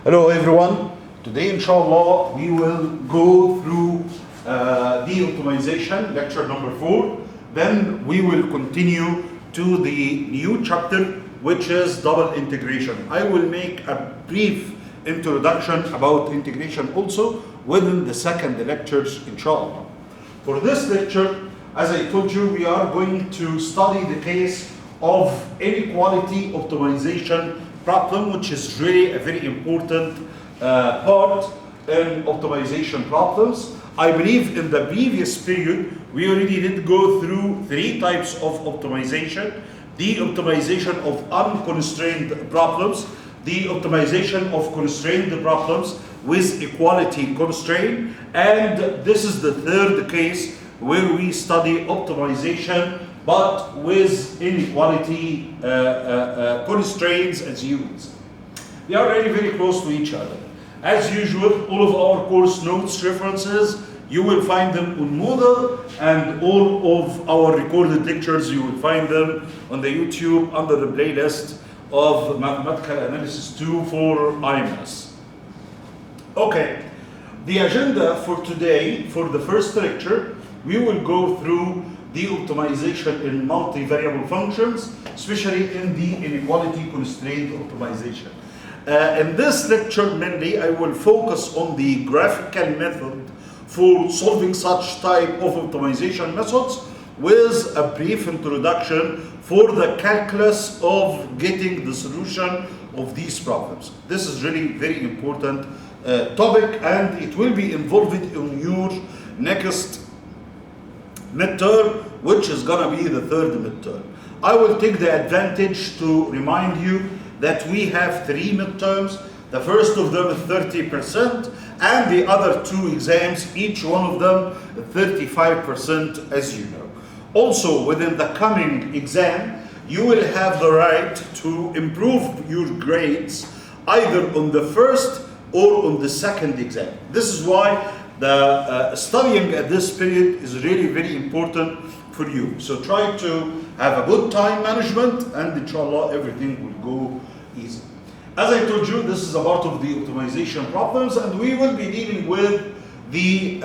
Hello everyone. Today inshallah we will go through the optimization, lecture number 4. Then we will continue to the new chapter, which is double integration. I will make a brief introduction about integration also within the second lectures inshallah. For this lecture, as I told you, we are going to study the case of inequality optimization problem, which is really a very important part in optimization problems. I believe in the previous period, we already did go through 3 types of optimization. The optimization of unconstrained problems, the optimization of constrained problems with equality constraint, and this is the 3rd case where we study optimization but with inequality constraints as units. They are really very close to each other. As usual, all of our course notes references, you will find them on Moodle, and all of our recorded lectures, you will find them on the YouTube under the playlist of Mathematical Analysis 2 for IMS. Okay, the agenda for today, for the first lecture, we will go through the optimization in multivariable functions, especially in the inequality constraint optimization. In this lecture, mainly, I will focus on the graphical method for solving such type of optimization methods with a brief introduction for the calculus of getting the solution of these problems. This is really very important topic, and it will be involved in your next midterm, which is gonna be the 3rd midterm. I will take the advantage to remind you that we have 3 midterms. The first of them is 30%, and the other 2 exams, each one of them 35%, as you know. Also, within the coming exam, you will have the right to improve your grades either on the first or on the second exam. This is why the studying at this period is really very important for you. So try to have a good time management, and inshallah everything will go easy. As I told you, this is a part of the optimization problems, and we will be dealing with the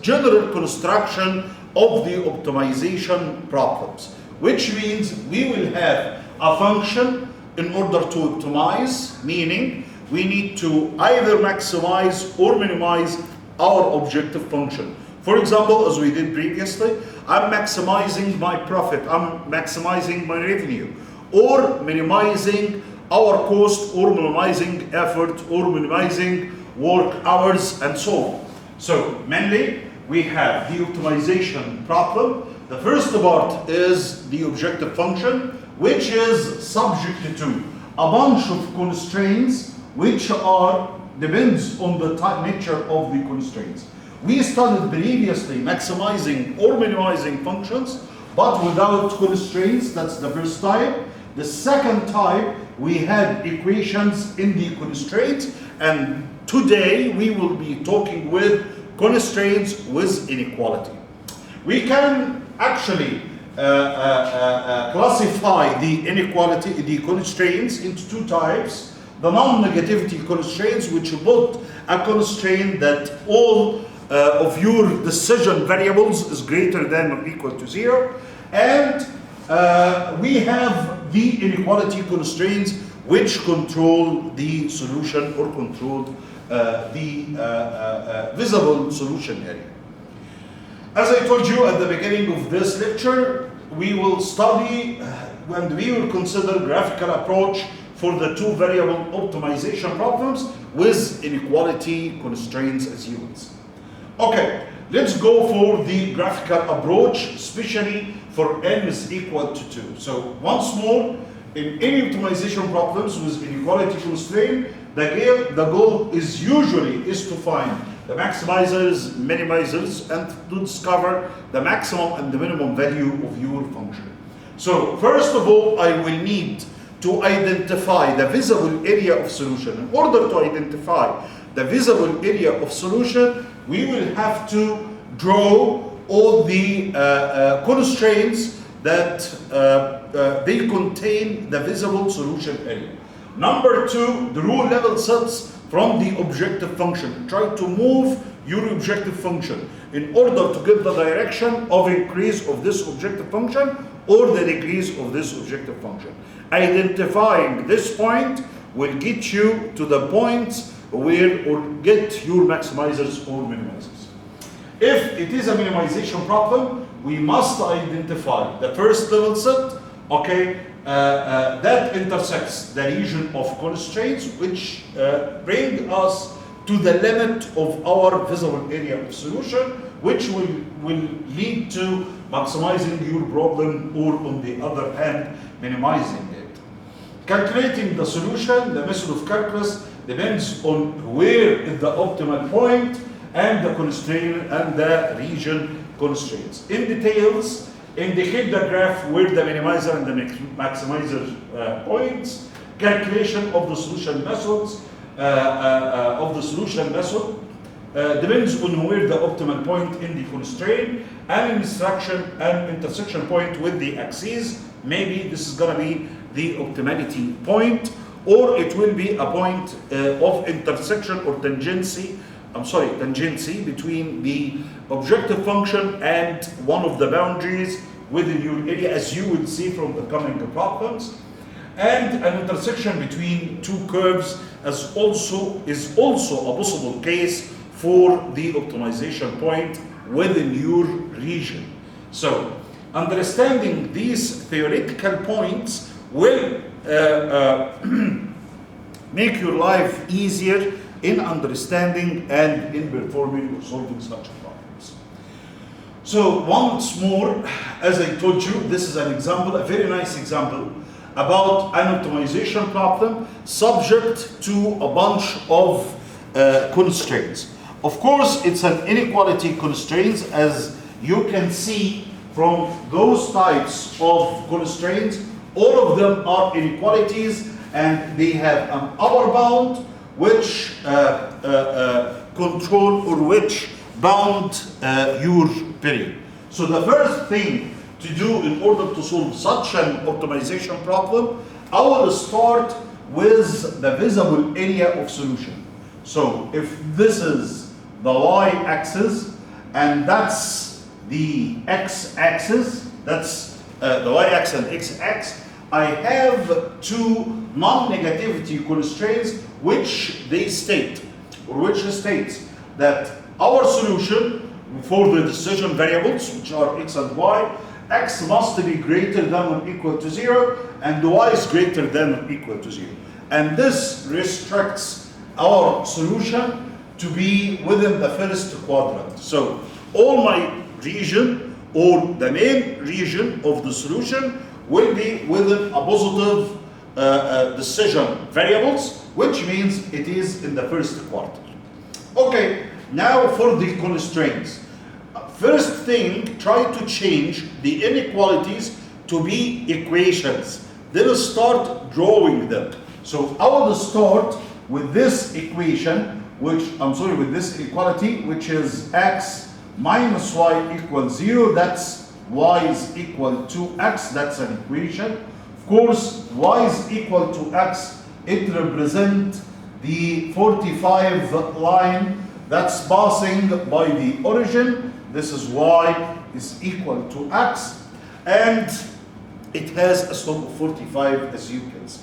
general construction of the optimization problems, which means we will have a function in order to optimize, meaning we need to either maximize or minimize our objective function. For example, as we did previously, I'm maximizing my profit, I'm maximizing my revenue, or minimizing our cost, or minimizing effort, or minimizing work hours, and so on. So mainly, we have the optimization problem. The first part is the objective function, which is subject to a bunch of constraints which depends on the nature of the constraints. We studied previously maximizing or minimizing functions, but without constraints. That's the first type. The second type, we had equations in the constraints, and today we will be talking with constraints with inequality. We can actually classify the inequality, the constraints, into 2 types. The non-negativity constraints, which put a constraint that all of your decision variables is greater than or equal to 0. And we have the inequality constraints, which control the solution or control the visible solution area. As I told you at the beginning of this lecture, we will study and we will consider graphical approach for the 2 variable optimization problems with inequality constraints as units. Okay, let's go for the graphical approach, especially for n is equal to 2. So once more, in any optimization problems with inequality constraint, the goal is usually to find the maximizers, minimizers, and to discover the maximum and the minimum value of your function. So first of all, I will need to identify the visible area of solution. In order to identify the visible area of solution, we will have to draw all the constraints that they contain the visible solution area. Number two, the rule level sets from the objective function. Try to move your objective function in order to get the direction of increase of this objective function or the decrease of this objective function. Identifying this point will get you to the points where or get your maximizers or minimizers. If it is a minimization problem, we must identify the first level set, okay, that intersects the region of constraints which bring us to the limit of our visible area of solution, which will lead to maximizing your problem or, on the other hand, minimizing it. Calculating the solution, the method of calculus depends on where is the optimal point and the constraint and the region constraints. In details, indicate the graph where the minimizer and the maximizer points, calculation of the solution methods, depends on where the optimal point in the constraint and intersection point with the axis. Maybe this is going to be the optimality point, or it will be a point of intersection or tangency between the objective function and one of the boundaries within your area, as you will see from the coming problems. And an intersection between two curves is also a possible case for the optimization point within your region. So, understanding these theoretical points will make your life easier in understanding and in performing or solving such problems. So once more, as I told you, this is an example, a very nice example about an optimization problem subject to a bunch of constraints. Of course, it's an inequality constraints, as you can see from those types of constraints. All of them are inequalities, and they have an upper bound which control or which bound your period. So the first thing to do in order to solve such an optimization problem, I will start with the visible area of solution. So if this is the y-axis and that's the x-axis, that's the y-axis and x-axis, I have two non-negativity constraints which states that our solution for the decision variables, which are x and y, x must be greater than or equal to 0 and y is greater than or equal to 0. And this restricts our solution to be within the first quadrant. So all my region or the main region of the solution will be within a positive decision variables, which means it is in the first quarter. Okay, now for the constraints. First thing, try to change the inequalities to be equations. Then start drawing them. So I will start with this equation, with this inequality, which is x minus y equals 0. That's y is equal to x. That's an equation. Of course, y is equal to x. It represents the 45 line that's passing by the origin. This is y is equal to x, and it has a slope of 45, as you can see.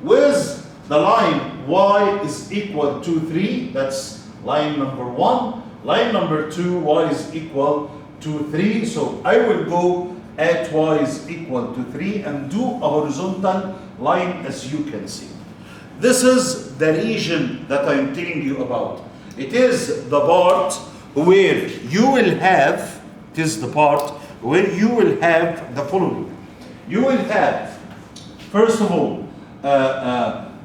With the line y is equal to 3, that's line number 1. Line number 2, y is equal to 3. So I will go at y is equal to 3 and do a horizontal line, as you can see. This is the region that I'm telling you about. It is the part where you will have, the following. You will have, first of all,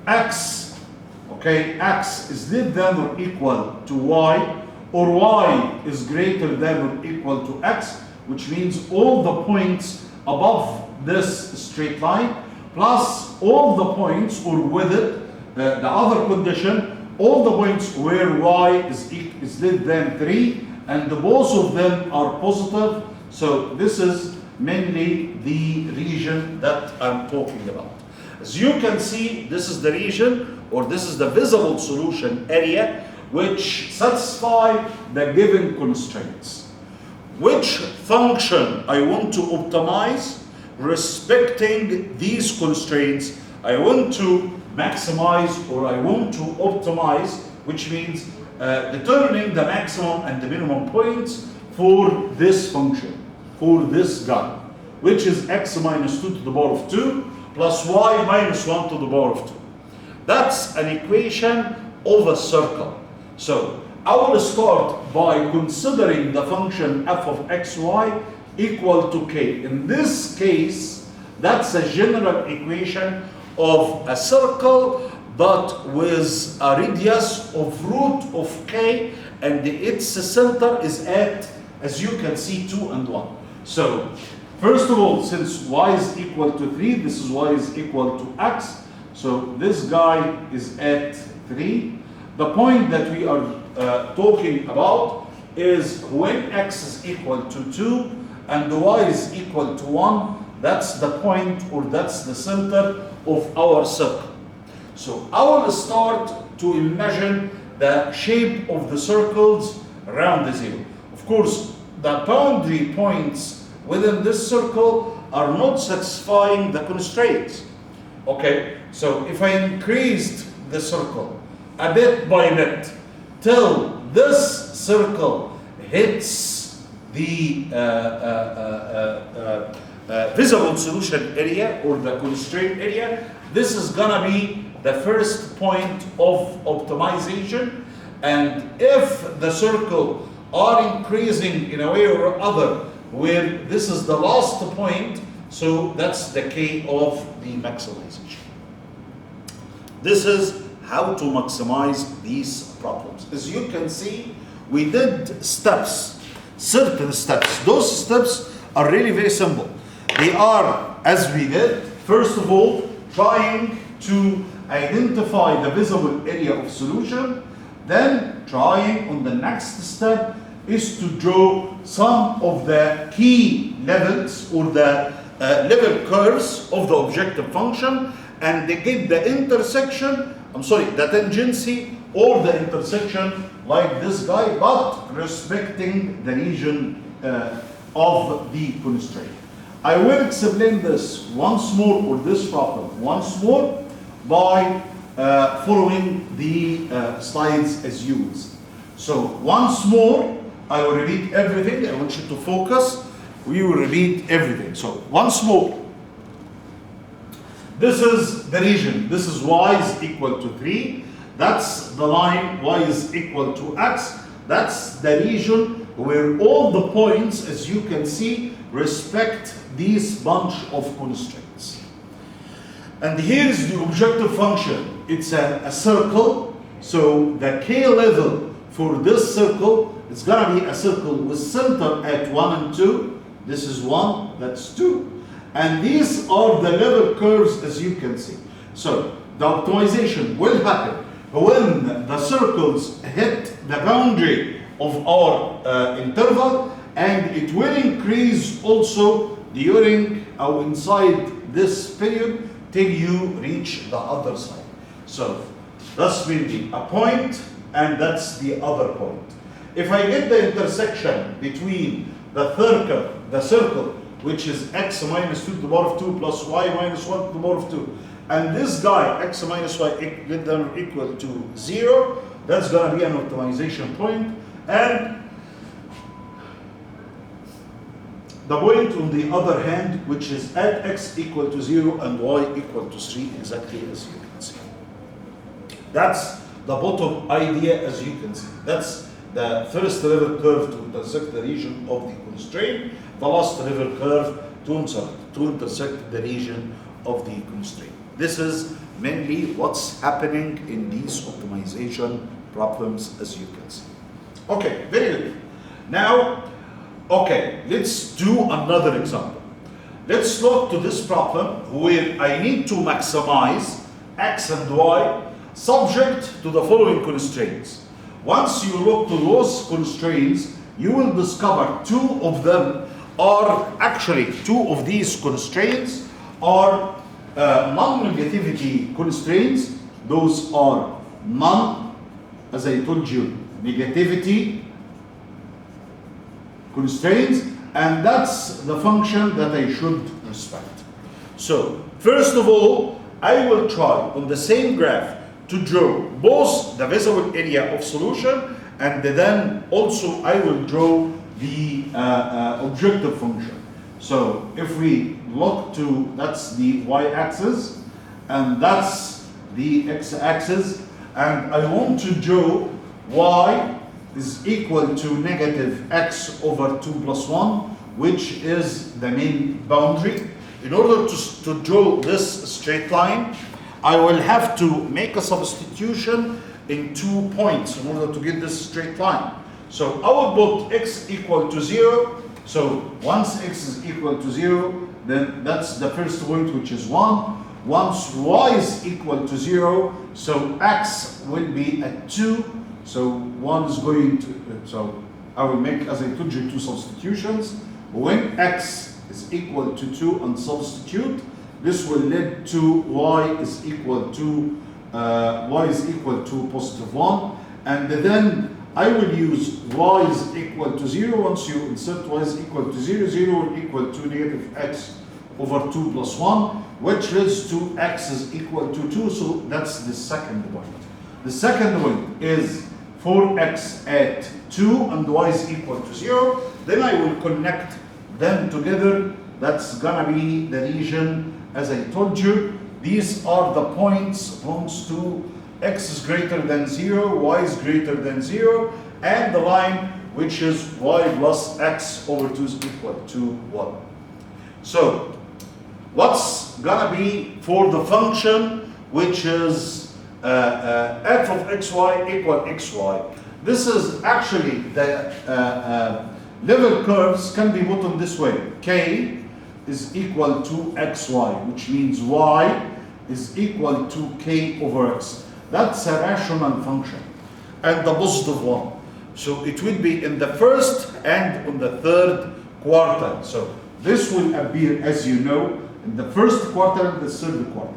x, okay, x is less than or equal to y, or y is greater than or equal to x, which means all the points above this straight line, plus all the points, or with it, the other condition, all the points where y is less than 3, and both of them are positive. So this is mainly the region that I'm talking about. As you can see, this is the region, or this is the visible solution area, which satisfy the given constraints. Which function I want to optimize respecting these constraints? I want to maximize, or I want to optimize, which means determining the maximum and the minimum points for this function, for this guy, which is x minus 2 to the power of 2 plus y minus 1 to the power of 2. That's an equation of a circle. So I will start by considering the function f of xy equal to k. In this case, that's a general equation of a circle, but with a radius of root of k, and its center is at, as you can see, 2 and 1. So first of all, since y is equal to 3, this is y is equal to x. So this guy is at 3. The point that we are talking about is when x is equal to 2 and y is equal to 1, that's the point, or that's the center of our circle. So I will start to imagine the shape of the circles around the zero. Of course, the boundary points within this circle are not satisfying the constraints. Okay, so if I increased the circle a bit by bit till this circle hits the visible solution area, or the constraint area, this is gonna be the first point of optimization. And if the circle are increasing in a way or other, where this is the last point, so that's the K of the maximization. This is how to maximize these problems. As you can see, we did steps, certain steps. Those steps are really very simple. They are, as we did, first of all, trying to identify the visible area of solution, then trying on the next step is to draw some of the key levels, or the level curves of the objective function, and they get the intersection, the tangency or the intersection like this guy, but respecting the region of the constraint. I will explain this once more, or this problem once more, by following the slides as used. So once more, I will repeat everything. I want you to focus. We will repeat everything. So once more, this is the region. This is y is equal to 3. That's the line y is equal to x. That's the region where all the points, as you can see, respect these bunch of constraints. And here is the objective function. It's a circle. So the k level for this circle is gonna be a circle with center at 1 and 2. This is 1, that's 2. And these are the level curves, as you can see. So the optimization will happen when the circles hit the boundary of our interval, and it will increase also during or inside this period till you reach the other side. So that's really a point, and that's the other point. If I get the intersection between the circle, which is x minus 2 to the power of 2 plus y minus 1 to the power of 2, and this guy, x minus y, get them equal to 0, that's going to be an optimization point. And the point on the other hand, which is at x equal to 0 and y equal to 3, exactly as you can see. That's the bottom idea, as you can see. That's the first level curve to intersect the region of the constraint, the last level curve to intersect the region of the constraint. This is mainly what's happening in these optimization problems, as you can see. Okay, very good. Now, okay, let's do another example. Let's look to this problem where I need to maximize x and y subject to the following constraints. Once you look to those constraints, you will discover two of these constraints are Non-negativity constraints, those are non, as I told you, negativity constraints, and that's the function that I should respect. So, first of all, I will try on the same graph to draw both the visible area of solution, and then also I will draw the objective function. So if we look to, that's the y-axis, and that's the x-axis, and I want to draw y is equal to negative x over 2 plus 1, which is the main boundary. In order to draw this straight line, I will have to make a substitution in 2 points in order to get this straight line. So I will put x equal to 0. So once x is equal to 0, then that's the first point, which is 1. Once y is equal to 0, so x will be at 2. So 1 is going to, so I will make, as I told you, 2 substitutions. When x is equal to 2 and substitute, this will lead to y is equal to positive 1, and then I will use y is equal to 0. Once you insert y is equal to 0, 0 will equal to negative x over 2 plus 1, which leads to x is equal to 2, so that's the second point. The second point is 4x at 2 and y is equal to 0. Then I will connect them together. That's gonna be the region, as I told you. These are the points belongs to x is greater than 0, y is greater than 0, and the line which is y plus x over 2 is equal to 1. So what's gonna be for the function which is f of xy equal xy? This is actually the level curves can be put on this way. K is equal to xy, which means y is equal to k over x. That's a rational function, and the positive one. So it will be in the first and on the third quarter. So this will appear, as you know, in the first quarter and the third quarter.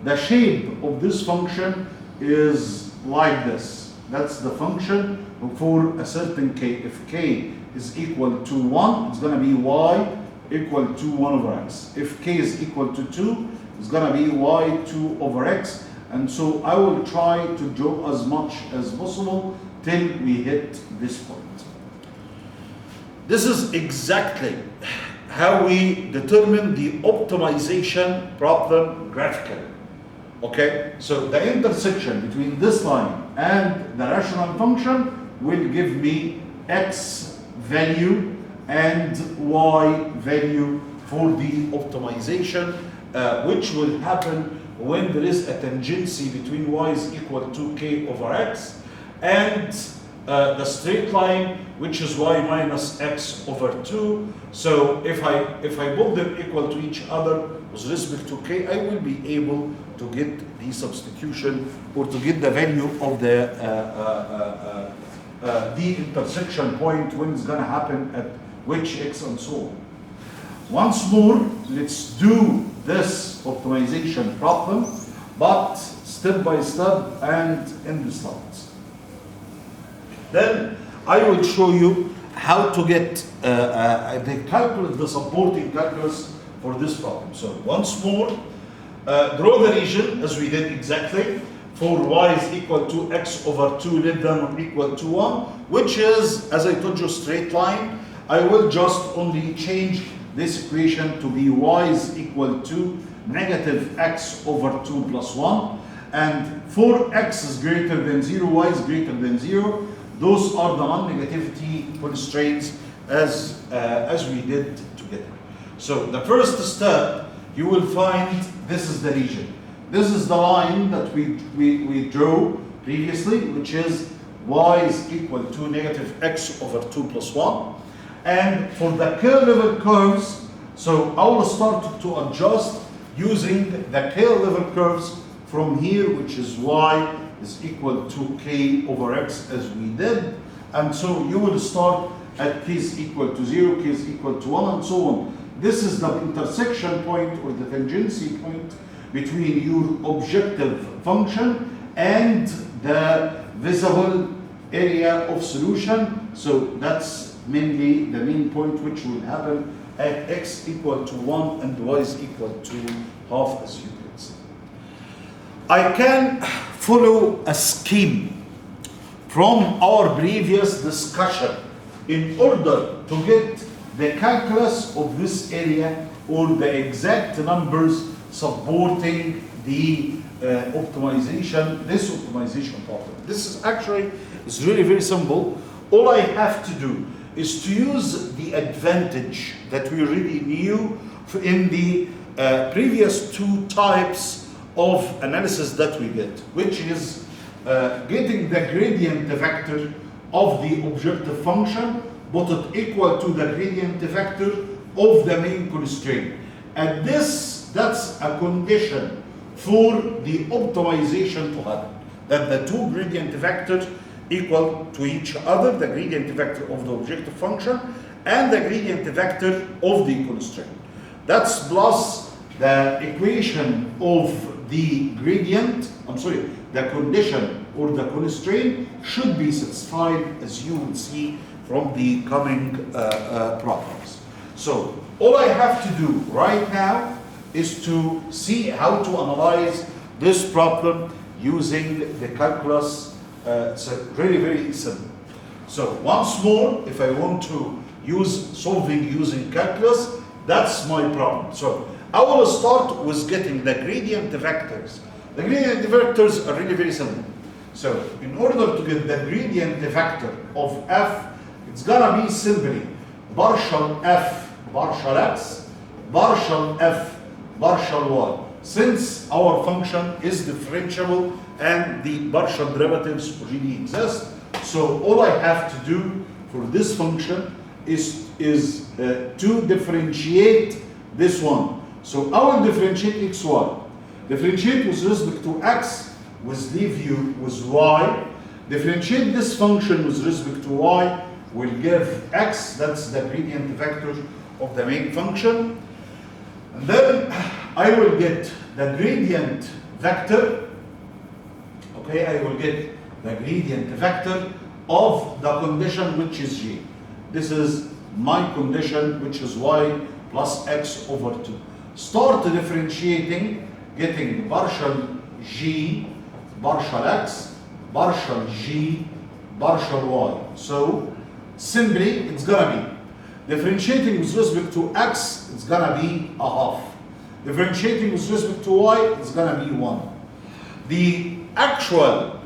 The shape of this function is like this. That's the function for a certain k. If k is equal to 1, it's going to be y equal to 1 over x. If k is equal to 2, it's going to be y 2 over x. And so I will try to draw as much as possible till we hit this point. This is exactly how we determine the optimization problem graphically. Okay, so the intersection between this line and the rational function will give me x value and y value for the optimization, which will happen when there is a tangency between y is equal to k over x and the straight line, which is y minus x over 2. So if I put them equal to each other with respect to k, I will be able to get the substitution or to get the value of the intersection point when it's going to happen at which x and so on. Once more, let's do this optimization problem, but step by step and in the slides. Then I will show you how to get the calculus, the supporting calculus for this problem. So once more, draw the region as we did exactly for y is equal to x over 2 less than or equal to 1, which is, as I told you, straight line. I will just only change this equation to be y is equal to negative x over 2 plus 1. And for x is greater than 0, y is greater than 0. Those are the non-negativity constraints as we did together. So the first step, you will find this is the region. This is the line that we drew previously, which is y is equal to negative x over 2 plus 1. And for the k-level curves, so I will start to adjust using the k-level curves from here, which is y is equal to k over x as we did. And so you will start at k is equal to 0, k is equal to 1, and so on. This is the intersection point or the tangency point between your objective function and the visible area of solution. So that's mainly the main point which will happen at x equal to 1 and y is equal to half, as you can see. I can follow a scheme from our previous discussion in order to get the calculus of this area or the exact numbers supporting the optimization, this optimization problem. This is actually really very simple. All I have to do is to use the advantage that we already knew in the previous two types of analysis that we get, which is getting the gradient vector of the objective function, but it equal to the gradient vector of the main constraint. And that's a condition for the optimization to happen, that the two gradient vectors equal to each other, the gradient vector of the objective function and the gradient vector of the constraint. That's plus the equation of the gradient, the condition or the constraint should be satisfied, as you will see from the coming problems. So all I have to do right now is to see how to analyze this problem using the calculus. It's really very simple. So once more, if I want to use solving using calculus, that's my problem. So I will start with getting the gradient vectors. The gradient vectors are really very simple. So in order to get the gradient vector of f, it's gonna be simply partial f, partial x, partial f, partial y. Since our function is differentiable and the partial derivatives already exist, so all I have to do for this function is to differentiate this one. So I will differentiate xy. Differentiate with respect to x, with leave you with y. Differentiate this function with respect to y, will give x, that's the gradient vector of the main function. And then I will get the gradient vector, okay, I will get the gradient vector of the condition which is g. This is my condition which is y plus x over 2. Start differentiating, getting partial g, partial x, partial g, partial y. So simply it's gonna be differentiating with respect to x, it's gonna be a half. Differentiating with respect to y, it's gonna be 1. The actual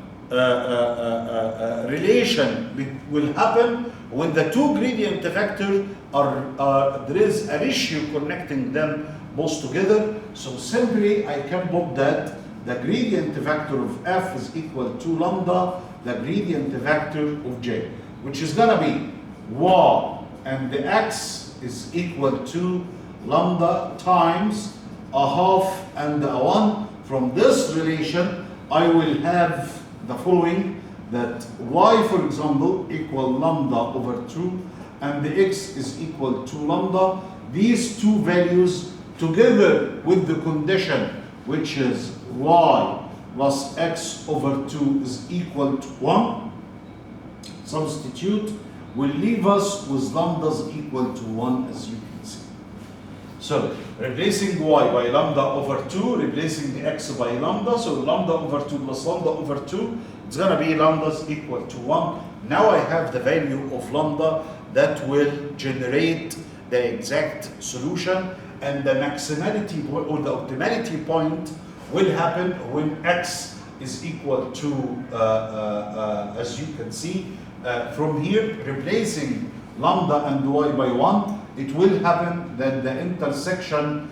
relation will happen when the two gradient vectors are there is a ratio connecting them both together. So simply I can put that the gradient vector of f is equal to lambda, the gradient vector of j, which is gonna be y, and the x is equal to lambda times a half and a 1. From this relation, I will have the following, that y, for example, equal lambda over 2, and the x is equal to lambda. These two values, together with the condition, which is y plus x over 2 is equal to 1, substitute, will leave us with lambdas equal to 1, as you can see. So replacing y by lambda over 2, replacing the x by lambda, so lambda over 2 plus lambda over 2, it's going to be lambdas equal to 1. Now I have the value of lambda that will generate the exact solution, and the maximality or the optimality point will happen when x is equal to, as you can see, from here, replacing lambda and y by 1, it will happen that the intersection,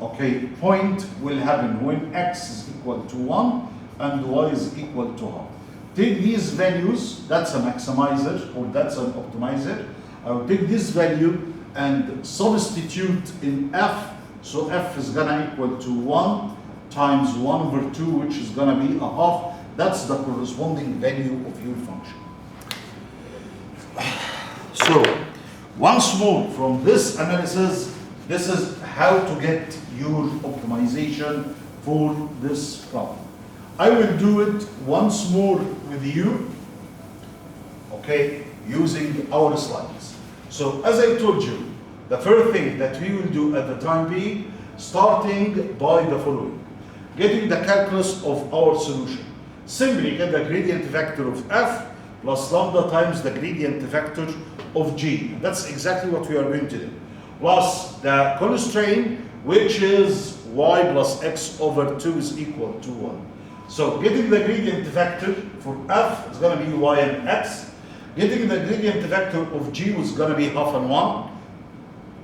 okay, point will happen when x is equal to 1 and y is equal to half. Take these values, that's a maximizer or that's an optimizer. I'll take this value and substitute in f, so f is gonna equal to 1 times 1 over 2, which is gonna be a half. That's the corresponding value of your function. So once more, from this analysis, this is how to get your optimization for this problem. I will do it once more with you, okay, using our slides. So as I told you, the first thing that we will do at the time being, starting by the following. Getting the calculus of our solution. Simply get the gradient vector of f plus lambda times the gradient vector of g. That's exactly what we are going to do. Plus the constraint, which is y plus x over 2 is equal to 1. So getting the gradient vector for f is going to be y and x. Getting the gradient vector of g is going to be half and 1.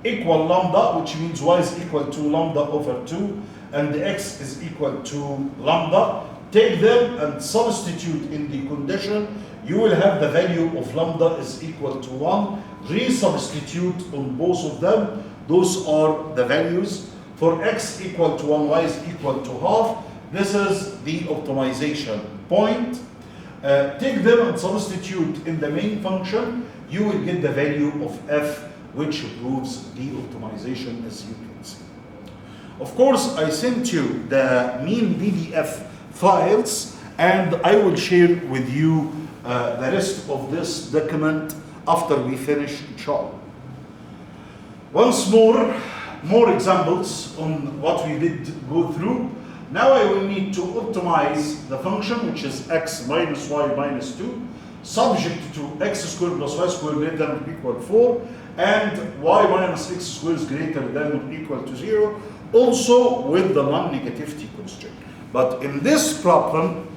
Equal lambda, which means y is equal to lambda over 2, and the x is equal to lambda. Take them and substitute in the condition. You will have the value of lambda is equal to 1. Resubstitute on both of them. Those are the values. For x equal to 1, y is equal to half. This is the optimization point. Take them and substitute in the main function. You will get the value of f, which proves the optimization, as you can see. Of course, I sent you the mean PDF files, and I will share with you the rest of this document after we finish, inshallah. Once more examples on what we did go through. Now I will need to optimize the function, which is x minus y minus 2, subject to x squared plus y squared greater than or equal to 4, and y minus x squared is greater than or equal to 0, also with the non-negativity constraint. But in this problem,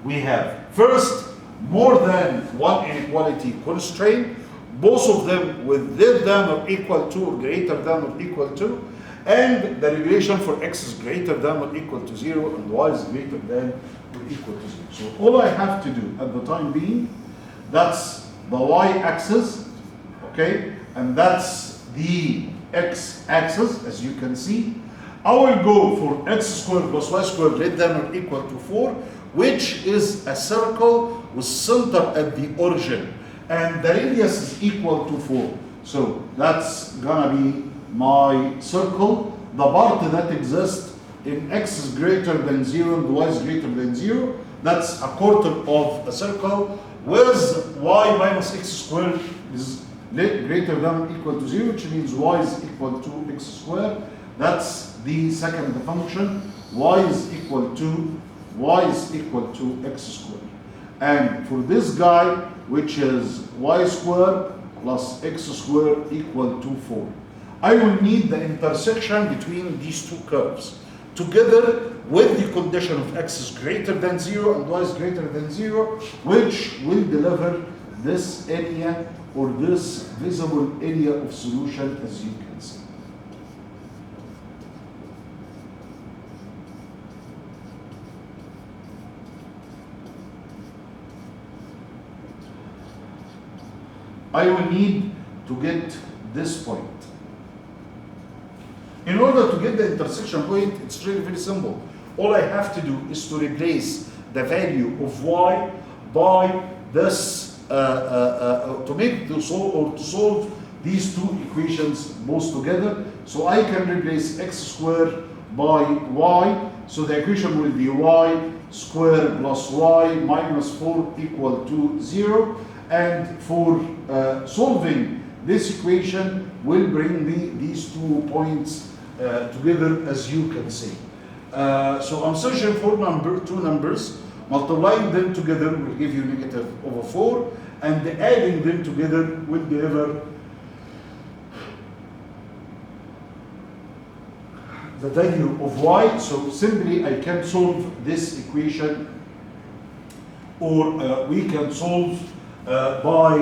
we have first more than one inequality constraint, both of them with less than or equal to or greater than or equal to, and the regulation for x is greater than or equal to 0 and y is greater than or equal to 0. So all I have to do at the time being, that's the y-axis, okay, and that's the x-axis, as you can see. I will go for x squared plus y squared greater than or equal to 4, which is a circle with center at the origin, and the radius is equal to 4. So that's gonna be my circle. The part that exists in x is greater than 0 and y is greater than 0, that's a quarter of a circle, whereas y minus x squared is greater than or equal to 0, which means y is equal to x squared. That's the second function. Y is equal to x squared. And for this guy, which is y squared plus x squared equal to 4, I will need the intersection between these two curves, together with the condition of x is greater than 0 and y is greater than 0, which will deliver this area or this visible area of solution, as you can see. I will need to get this point. In order to get the intersection point, it's really very simple. All I have to do is to replace the value of y by this, to solve these two equations both together. So I can replace x squared by y. So the equation will be y squared plus y minus 4 equal to 0. And for solving this equation, will bring these 2 points together, as you can see. So I'm searching for two numbers. Multiplying them together will give you negative over 4, and adding them together will deliver the value of y. So simply I can solve this equation, or we can solve by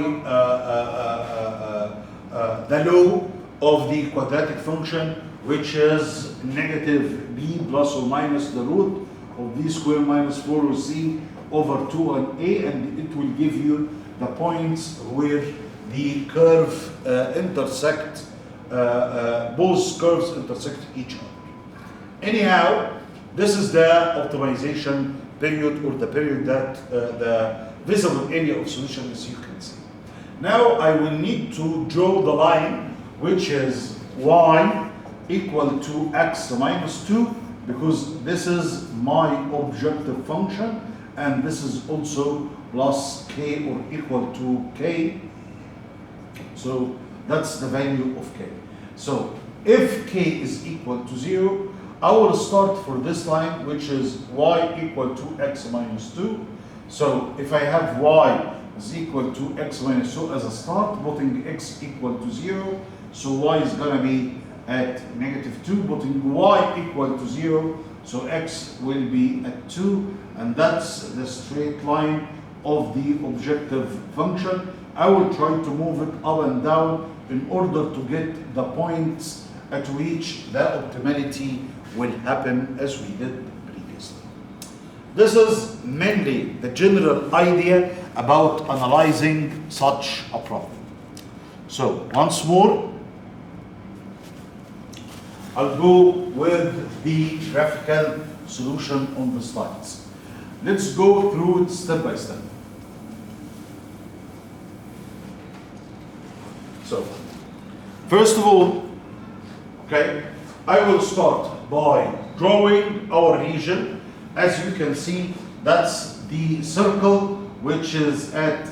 the law of the quadratic function, which is negative b plus or minus the root of b squared minus 4c over 2a, and it will give you the points where the curve intersect, both curves intersect each other. Anyhow, this is the optimization period, or the period that the visible area of solution, as you can see. Now I will need to draw the line, which is y equal to x minus 2 because this is my objective function, and this is also plus k or equal to k. So that's the value of k. So if k is equal to 0, I will start for this line, which is y equal to x minus 2. So if I have y is equal to x minus 2 as a start, putting x equal to 0, so y is going to be at negative 2, putting y equal to 0, so x will be at 2, and that's the straight line of the objective function. I will try to move it up and down in order to get the points at which the optimality will happen as we did previously. This is mainly the general idea about analyzing such a problem. So once more, I'll go with the graphical solution on the slides. Let's go through it step by step. So, first of all, okay, I will start by drawing our region. As you can see, that's the circle which is at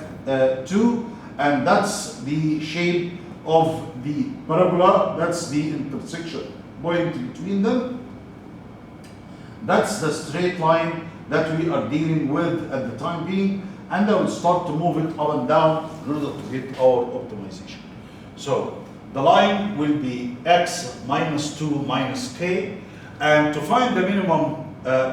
2, and that's the shape of the parabola. That's the intersection point between them. That's the straight line that we are dealing with at the time being, and I will start to move it up and down in order to get our optimization. So the line will be x minus 2 minus k, and to find the minimum,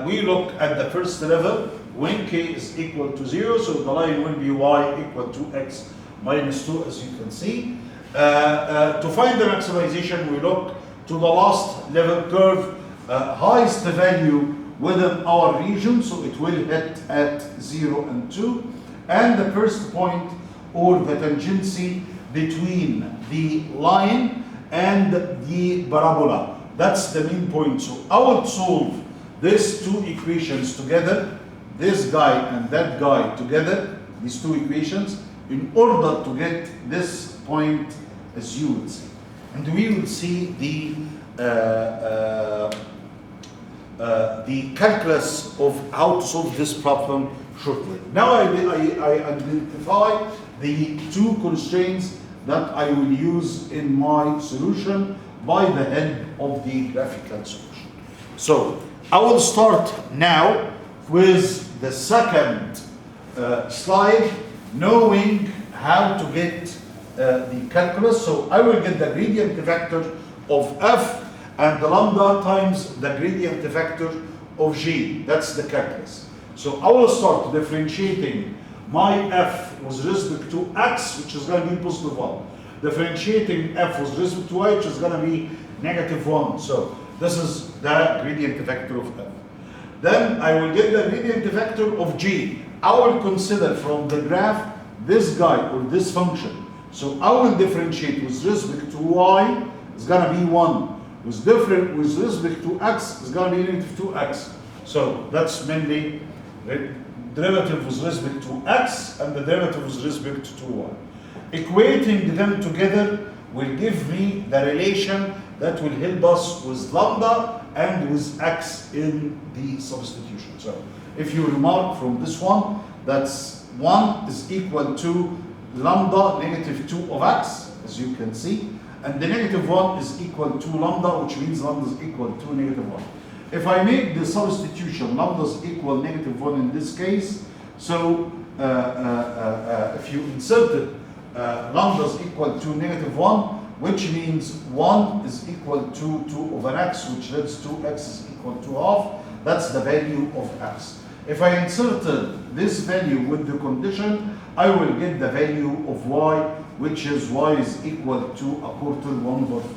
we look at the first level when k is equal to 0, so the line will be y equal to x minus 2, as you can see. To find the maximization, we look to the last level curve, highest value within our region, so it will hit at 0 and 2, and the first point or the tangency between the line and the parabola. That's the main point. So I will solve these two equations together, this guy and that guy together, these two equations, in order to get this point, as you will see. And we will see the calculus of how to solve this problem shortly. Now I identify the two constraints that I will use in my solution by the help of the graphical solution. So I will start now with the second slide, knowing how to get the calculus. So I will get the gradient vector of f and the lambda times the gradient vector of g. That's the calculus. So I will start differentiating my f with respect to x, which is going to be positive 1. Differentiating f with respect to y, which is going to be negative 1. So this is the gradient vector of f. Then I will get the gradient vector of g. I will consider from the graph this guy or this function. So I will differentiate with respect to y, it's going to be 1. With respect to x, it's going to be negative 2x. So that's mainly the derivative with respect to x and the derivative with respect to y. Equating them together will give me the relation that will help us with lambda and with x in the substitution. So if you remark from this one, that's 1 is equal to lambda negative 2 of x, as you can see, and the negative 1 is equal to lambda, which means lambda is equal to negative 1. If I make the substitution, lambda is equal negative 1 in this case, so if you inserted lambda is equal to negative 1, which means 1 is equal to 2 over x, which leads to x is equal to half. That's the value of x. If I inserted this value with the condition, I will get the value of y, which is y is equal to a quarter 1 over 4.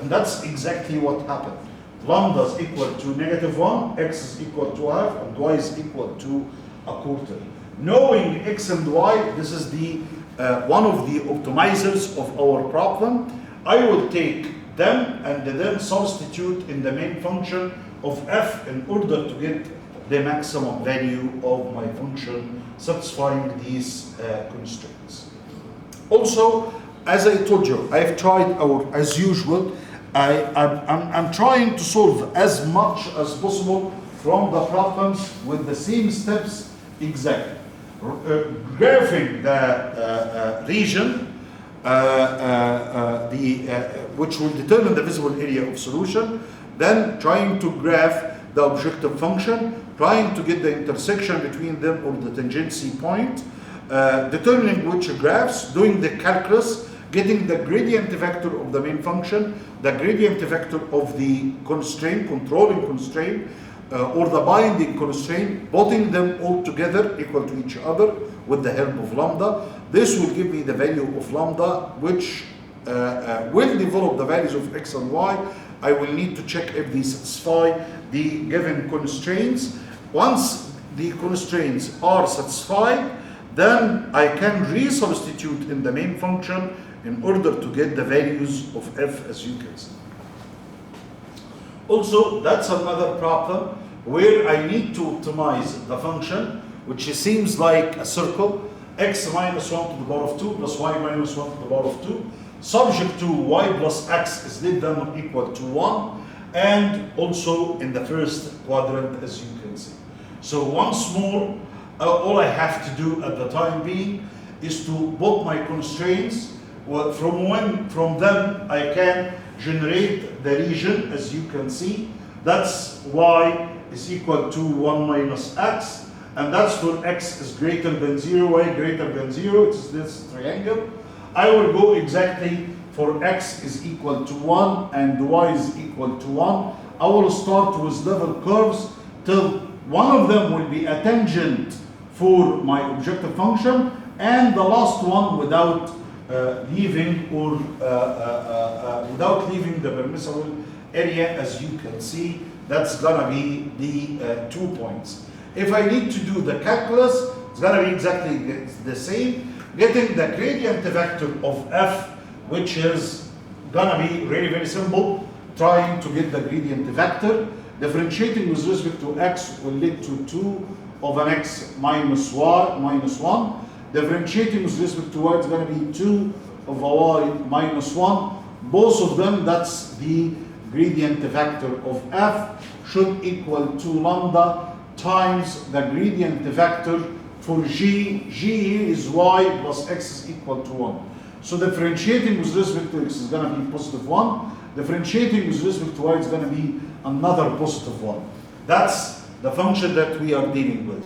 And that's exactly what happened. Lambda is equal to negative 1, x is equal to half, and y is equal to a quarter. Knowing x and y, this is the one of the optimizers of our problem. I will take them and then substitute in the main function of f in order to get the maximum value of my function satisfying these constraints. Also, as I told you, I've tried, as usual, I'm trying to solve as much as possible from the problems with the same steps exactly. Graphing the region which will determine the visible area of solution, then trying to graph the objective function, trying to get the intersection between them or the tangency point, determining which graphs, doing the calculus, getting the gradient vector of the main function, the gradient vector of the constraint, controlling constraint, or the binding constraint, putting them all together equal to each other with the help of lambda. This will give me the value of lambda, which will develop the values of x and y. I will need to check if they satisfy the given constraints. Once the constraints are satisfied, then I can re-substitute in the main function in order to get the values of f, as you can see. Also, that's another problem where I need to optimize the function, which seems like a circle, x minus 1 to the power of 2 plus y minus 1 to the power of 2, subject to y plus x is less than or equal to 1, and also in the first quadrant, as you can see. So once more, all I have to do at the time being is to put my constraints. Well, from them I can generate the region, as you can see. That's y is equal to 1 minus x, and that's for x is greater than 0, y greater than 0. It's this triangle. I will go exactly for x is equal to 1 and y is equal to 1. I will start with level curves till one of them will be a tangent for my objective function, and the last one without leaving the permissible area, as you can see. That's gonna be the 2 points. If I need to do the calculus, it's gonna be exactly the same. Getting the gradient vector of f, which is gonna be really very simple. Trying to get the gradient vector, differentiating with respect to x will lead to 2 of an x minus y minus 1. Differentiating with respect to y is going to be 2 of a y minus 1. Both of them, that's the gradient vector of f, should equal to lambda times the gradient vector for g. G is y plus x is equal to 1. So differentiating with respect to x is going to be positive 1. Differentiating with respect to y is going to be another positive 1. That's the function that we are dealing with.